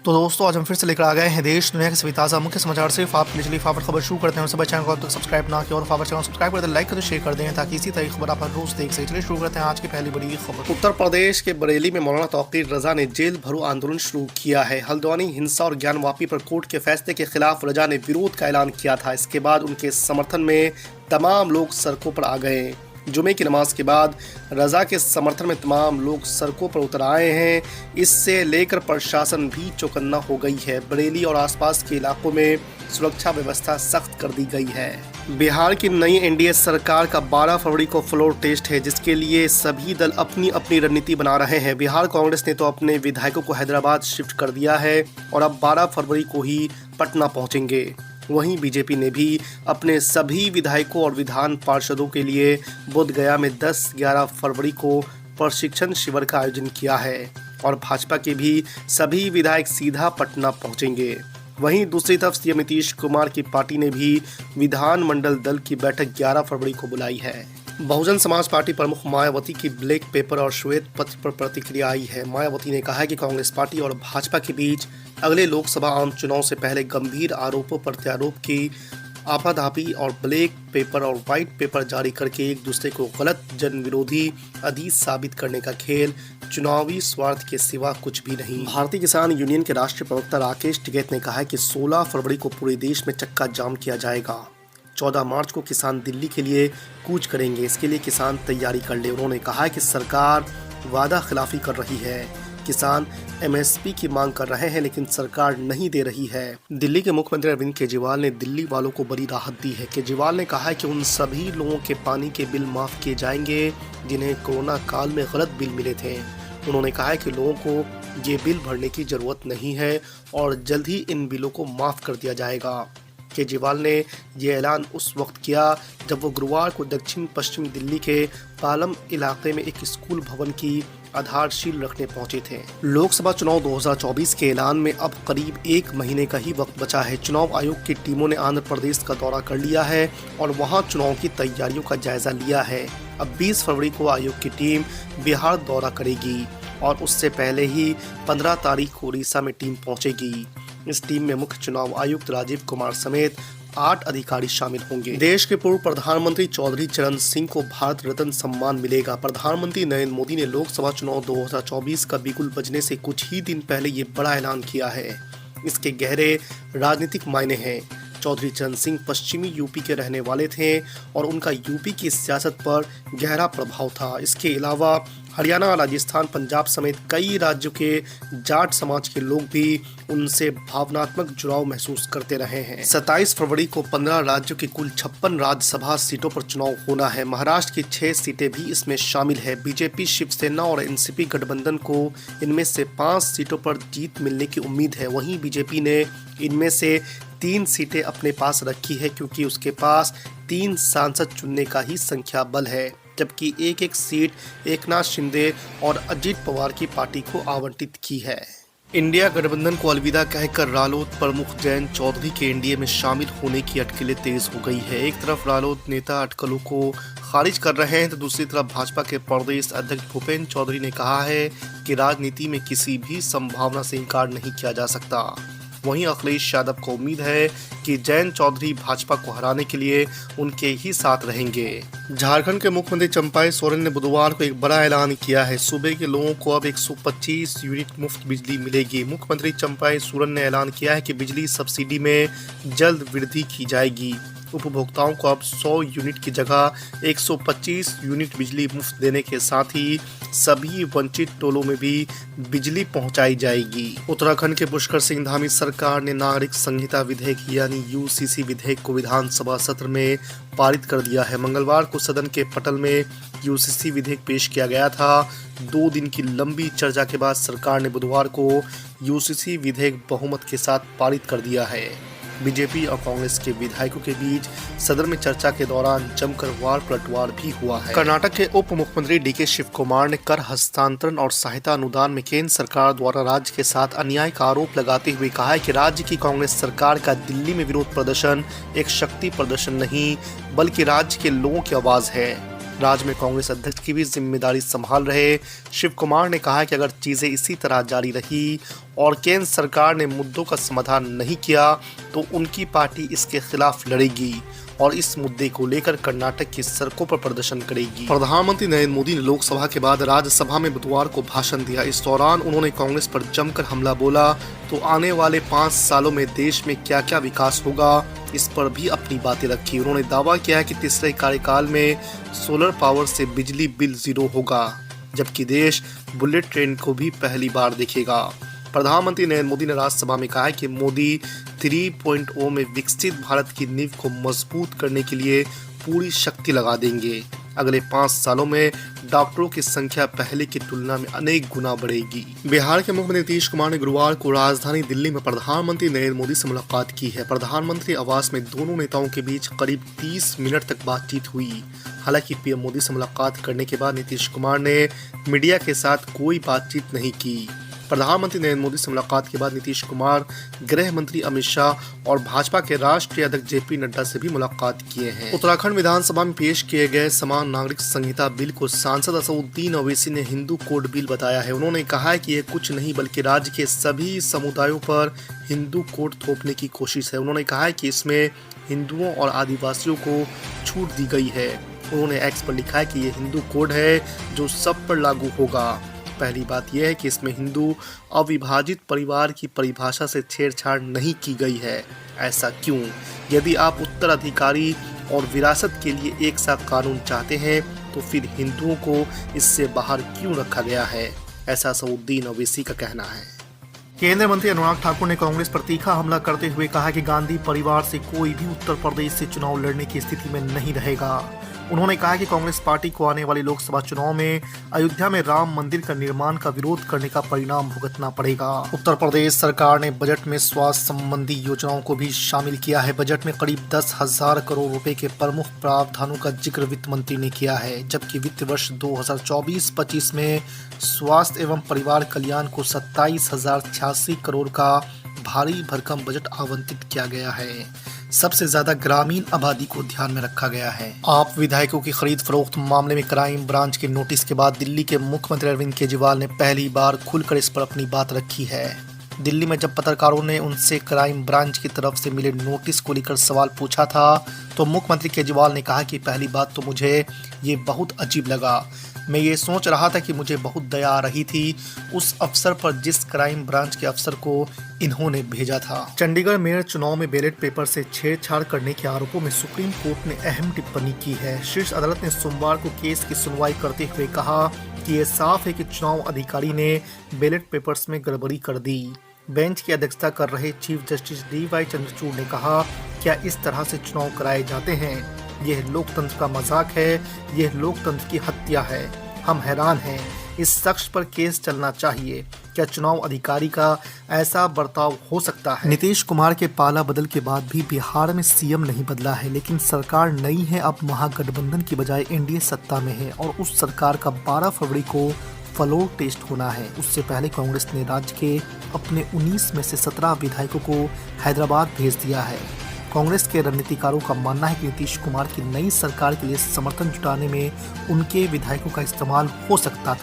तो दोस्तों आज हम फिर से लेकर आ गए हैं देश दुनिया के सभी ताज़ा मुख्य समाचार से आप बिजली फावर खबर शुरू करते हैं। और सभी चैनल को अब तक सब्सक्राइब ना किया और फावर चैनल सब्सक्राइब कर दें, लाइक कर दें, शेयर कर दें ताकि इसी तरह की खबर आप हर रोज देख सकें। चलिए शुरू करते हैं आज की पहली बड़ी खबर। उत्तर प्रदेश के बरेली में मौलाना तौकीर रजा ने जेल भरो आंदोलन शुरू किया है। हल्द्वानी हिंसा और ज्ञानवापी पर कोर्ट के फैसले के खिलाफ रजा ने विरोध का ऐलान किया था। इसके बाद उनके समर्थन में तमाम लोग सड़कों पर आ गए। जुमे की नमाज के बाद रजा के समर्थन में तमाम लोग सड़कों पर उतर आए हैं। इससे लेकर प्रशासन भी चौकन्ना हो गई है। बरेली और आसपास के इलाकों में सुरक्षा व्यवस्था सख्त कर दी गई है। बिहार की नई एनडीए सरकार का 12 फरवरी को फ्लोर टेस्ट है, जिसके लिए सभी दल अपनी अपनी रणनीति बना रहे हैं। बिहार कांग्रेस ने तो अपने विधायकों को हैदराबाद शिफ्ट कर दिया है और अब 12 फरवरी को ही पटना पहुंचेंगे। वहीं बीजेपी ने भी अपने सभी विधायकों और विधान पार्षदों के लिए बोधगया में 10-11 फरवरी को प्रशिक्षण शिविर का आयोजन किया है और भाजपा के भी सभी विधायक सीधा पटना पहुंचेंगे। वहीं दूसरी तरफ सीएम नीतीश कुमार की पार्टी ने भी विधानमंडल दल की बैठक 11 फरवरी को बुलाई है। बहुजन समाज पार्टी प्रमुख मायावती की ब्लैक पेपर और श्वेत पत्र पर प्रतिक्रिया आई है। मायावती ने कहा है कि कांग्रेस पार्टी और भाजपा के बीच अगले लोकसभा आम चुनाव से पहले गंभीर आरोपों प्रत्यारोप की आपाधापी और ब्लैक पेपर और व्हाइट पेपर जारी करके एक दूसरे को गलत जन विरोधी अधीर साबित करने का खेल चुनावी स्वार्थ के सिवा कुछ भी नहीं। भारतीय किसान यूनियन के राष्ट्रीय प्रवक्ता राकेश टिकैत ने कहा है कि 16 फरवरी को पूरे देश में चक्का जाम किया जाएगा। 14 मार्च को किसान दिल्ली के लिए कूच करेंगे। इसके लिए किसान तैयारी कर ले। उन्होंने कहा है कि सरकार वादा खिलाफी कर रही है। किसान एमएसपी की मांग कर रहे हैं लेकिन सरकार नहीं दे रही है। दिल्ली के मुख्यमंत्री अरविंद केजरीवाल ने दिल्ली वालों को बड़ी राहत दी है। केजरीवाल ने कहा है कि उन सभी लोगों के पानी के बिल माफ किए जाएंगे जिन्हें कोरोना काल में गलत बिल मिले थे। उन्होंने कहा है कि लोगों को ये बिल भरने की जरूरत नहीं है और जल्द ही इन बिलों को माफ कर दिया जाएगा। केजरीवाल ने यह ऐलान उस वक्त किया जब वो गुरुवार को दक्षिण पश्चिम दिल्ली के पालम इलाके में एक स्कूल भवन की आधारशिला रखने पहुंचे थे। लोकसभा चुनाव 2024 के ऐलान में अब करीब 1 महीने का ही वक्त बचा है। चुनाव आयोग की टीमों ने आंध्र प्रदेश का दौरा कर लिया है और वहां चुनाव की तैयारियों का जायजा लिया है। अब 20 फरवरी को आयोग की टीम बिहार दौरा करेगी और उससे पहले ही 15 तारीख को उड़ीसा में टीम पहुंचेगी। इस टीम में मुख्य चुनाव आयुक्त राजीव कुमार समेत 8 अधिकारी शामिल होंगे। देश के पूर्व प्रधानमंत्री चौधरी चरण सिंह को भारत रत्न सम्मान मिलेगा। प्रधानमंत्री नरेंद्र मोदी ने लोकसभा चुनाव 2024 का बिगुल बजने से कुछ ही दिन पहले ये बड़ा ऐलान किया है। इसके गहरे राजनीतिक मायने हैं। चौधरी चरण सिंह पश्चिमी यूपी के रहने वाले थे और उनका यूपी की सियासत पर गहरा प्रभाव था। इसके अलावा हरियाणा, राजस्थान, पंजाब समेत कई राज्यों के जाट समाज के लोग भी उनसे भावनात्मक जुड़ाव महसूस करते रहे हैं। 27 फरवरी को 15 राज्यों की कुल 56 राज्यसभा सीटों पर चुनाव होना है। महाराष्ट्र की 6 सीटें भी इसमें शामिल है। बीजेपी, शिवसेना और एनसीपी गठबंधन को इनमें से 5 सीटों पर जीत मिलने की उम्मीद है। वहीं बीजेपी ने इनमें से 3 सीटें अपने पास रखी है क्योंकि उसके पास 3 सांसद चुनने का ही संख्या बल है, जबकि एक सीट एकनाथ शिंदे और अजित पवार की पार्टी को आवंटित की है। इंडिया गठबंधन को अलविदा कहकर रालोद प्रमुख जयंत चौधरी के एनडीए में शामिल होने की अटकलें तेज हो गई है। एक तरफ रालोद नेता अटकलों को खारिज कर रहे हैं तो दूसरी तरफ भाजपा के प्रदेश अध्यक्ष भूपेंद्र चौधरी ने कहा है कि राजनीति में किसी भी संभावना से इनकार नहीं किया जा सकता। वहीं अखिलेश यादव को उम्मीद है कि जयंत चौधरी भाजपा को हराने के लिए उनके ही साथ रहेंगे। झारखंड के मुख्यमंत्री चंपाई सोरेन ने बुधवार को एक बड़ा ऐलान किया है। सूबे के लोगों को अब 125 यूनिट मुफ्त बिजली मिलेगी। मुख्यमंत्री चंपाई सोरेन ने ऐलान किया है कि बिजली सब्सिडी में जल्द वृद्धि की जाएगी। उपभोक्ताओं को अब 100 यूनिट की जगह 125 यूनिट बिजली मुफ्त देने के साथ ही सभी वंचित टोलों में भी बिजली पहुंचाई जाएगी। उत्तराखंड के पुष्कर सिंह धामी सरकार ने नागरिक संहिता विधेयक यानी यूसीसी विधेयक को विधानसभा सत्र में पारित कर दिया है। मंगलवार को सदन के पटल में यूसीसी विधेयक पेश किया गया था। 2 दिन की लंबी चर्चा के बाद सरकार ने बुधवार को यूसीसी विधेयक बहुमत के साथ पारित कर दिया है। बीजेपी और कांग्रेस के विधायकों के बीच सदन में चर्चा के दौरान जमकर वार पलटवार भी हुआ है। कर्नाटक के उप मुख्यमंत्री डीके शिव कुमार ने कर हस्तांतरण और सहायता अनुदान में केंद्र सरकार द्वारा राज्य के साथ अन्याय का आरोप लगाते हुए कहा है कि राज्य की कांग्रेस सरकार का दिल्ली में विरोध प्रदर्शन एक शक्ति प्रदर्शन नहीं बल्कि राज्य के लोगों की आवाज है। राज्य में कांग्रेस अध्यक्ष की भी जिम्मेदारी संभाल रहे शिव कुमार ने कहा कि अगर चीजें इसी तरह जारी रही और केंद्र सरकार ने मुद्दों का समाधान नहीं किया तो उनकी पार्टी इसके खिलाफ लड़ेगी और इस मुद्दे को लेकर कर्नाटक की सड़कों पर प्रदर्शन करेगी। प्रधानमंत्री नरेंद्र मोदी ने लोकसभा के बाद राज्यसभा में बुधवार को भाषण दिया। इस दौरान उन्होंने कांग्रेस पर जमकर हमला बोला तो आने वाले 5 सालों में देश में क्या क्या विकास होगा, इस पर भी अपनी बातें रखी। उन्होंने दावा किया कि तीसरे कार्यकाल में सोलर पावर से बिजली बिल 0 होगा, जबकि देश बुलेट ट्रेन को भी पहली बार देखेगा। प्रधानमंत्री नरेंद्र मोदी ने राज्यसभा में कहा कि मोदी 3.0 में विकसित भारत की नींव को मजबूत करने के लिए पूरी शक्ति लगा देंगे। अगले 5 सालों में डॉक्टरों की संख्या पहले की तुलना में अनेक गुना बढ़ेगी। बिहार के मुख्यमंत्री नीतीश कुमार ने गुरुवार को राजधानी दिल्ली में प्रधानमंत्री नरेंद्र मोदी से मुलाकात की है। प्रधानमंत्री आवास में दोनों नेताओं के बीच करीब 30 मिनट तक बातचीत हुई। हालांकि पीएम मोदी से मुलाकात करने के बाद नीतीश कुमार ने मीडिया के साथ कोई बातचीत नहीं की। प्रधानमंत्री नरेंद्र मोदी से मुलाकात के बाद नीतीश कुमार गृह मंत्री अमित शाह और भाजपा के राष्ट्रीय अध्यक्ष जेपी नड्डा से भी मुलाकात किए हैं। उत्तराखंड विधानसभा में पेश किए गए समान नागरिक संहिता बिल को सांसद असदुद्दीन ओवैसी ने हिंदू कोड बिल बताया है। उन्होंने कहा है कि यह कुछ नहीं बल्कि राज्य के सभी समुदायों पर हिंदू कोड थोपने की कोशिश है। उन्होंने कहा है कि इसमें हिंदुओं और आदिवासियों को छूट दी गई है। उन्होंने एक्स पर लिखा है कि यह हिंदू कोड है जो सब पर लागू होगा। पहली बात यह है कि इसमें हिंदू अविभाजित परिवार की परिभाषा से छेड़छाड़ नहीं की गई है। ऐसा क्यों? यदि आप उत्तराधिकारी और विरासत के लिए एक सा कानून चाहते हैं तो फिर हिंदुओं को इससे बाहर क्यों रखा गया है? ऐसा असदुद्दीन ओवैसी का कहना है। केंद्रीय मंत्री अनुराग ठाकुर ने कांग्रेस पर तीखा हमला करते हुए कहा कि गांधी परिवार से कोई भी उत्तर प्रदेश से चुनाव लड़ने की स्थिति में नहीं रहेगा। उन्होंने कहा कि कांग्रेस पार्टी को आने वाले लोकसभा चुनाव में अयोध्या में राम मंदिर का निर्माण का विरोध करने का परिणाम भुगतना पड़ेगा। उत्तर प्रदेश सरकार ने बजट में स्वास्थ्य संबंधी योजनाओं को भी शामिल किया है। बजट में करीब 10,000 करोड़ रुपए के प्रमुख प्रावधानों का जिक्र वित्त मंत्री ने किया है, जबकि वित्त वर्ष 2024-25 में स्वास्थ्य एवं परिवार कल्याण को 27,086 करोड़ का भारी भरकम बजट आवंटित किया गया है। सबसे ज्यादा ग्रामीण आबादी को ध्यान में रखा गया है। आप विधायकों की खरीद फरोख्त मामले में क्राइम ब्रांच के नोटिस के बाद दिल्ली के मुख्यमंत्री अरविंद केजरीवाल ने पहली बार खुलकर इस पर अपनी बात रखी है। दिल्ली में जब पत्रकारों ने उनसे क्राइम ब्रांच की तरफ से मिले नोटिस को लेकर सवाल पूछा था तो मुख्यमंत्री केजरीवाल ने कहा कि पहली बात तो मुझे ये बहुत अजीब लगा। मैं ये सोच रहा था कि मुझे बहुत दया आ रही थी उस अफसर पर जिस क्राइम ब्रांच के अफसर को इन्होंने भेजा था। चंडीगढ़ मेयर चुनाव में बैलेट पेपर से छेड़छाड़ करने के आरोपों में सुप्रीम कोर्ट ने अहम टिप्पणी की है। शीर्ष अदालत ने सोमवार को केस की सुनवाई करते हुए कहा कि ये साफ है कि चुनाव अधिकारी ने बैलेट पेपर्स में गड़बड़ी कर दी। बेंच की अध्यक्षता कर रहे चीफ जस्टिस DY चंद्रचूड़ ने कहा, क्या इस तरह से चुनाव कराए जाते हैं? यह लोकतंत्र का मजाक है, यह लोकतंत्र की हत्या है। हम हैरान हैं, इस शख्स पर केस चलना चाहिए। क्या चुनाव अधिकारी का ऐसा बर्ताव हो सकता है? नीतीश कुमार के पाला बदल के बाद भी बिहार में सीएम नहीं बदला है, लेकिन सरकार नई है। अब महागठबंधन की बजाय एनडीए सत्ता में है और उस सरकार का 12 फरवरी को फ्लोर टेस्ट होना है। उससे पहले कांग्रेस ने राज्य के अपने 19 में से 17 विधायकों को हैदराबाद भेज दिया है। कांग्रेस के रणनीतिकारों का मानना है कि नीतीश कुमार की नई सरकार के लिए समर्थन जुटाने में उनके विधायकों का इस्तेमाल हो सकता था।